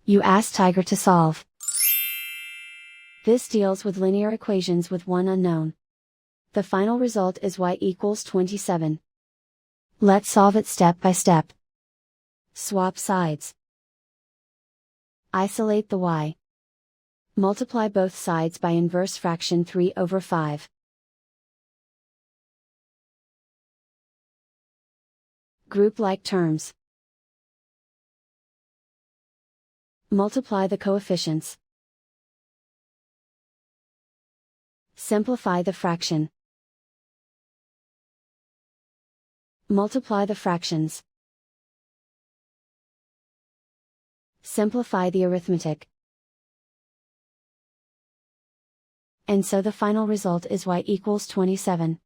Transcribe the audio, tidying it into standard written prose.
You ask Tiger to solve. This deals with linear equations with one unknown. The final result is y equals 27. Let's solve it step by step. Swap sides. Isolate the y. Multiply both sides by inverse fraction 3/5. Group like terms. Multiply the coefficients. Simplify the fraction. Multiply the fractions. Simplify the arithmetic. And so the final result is y equals 27.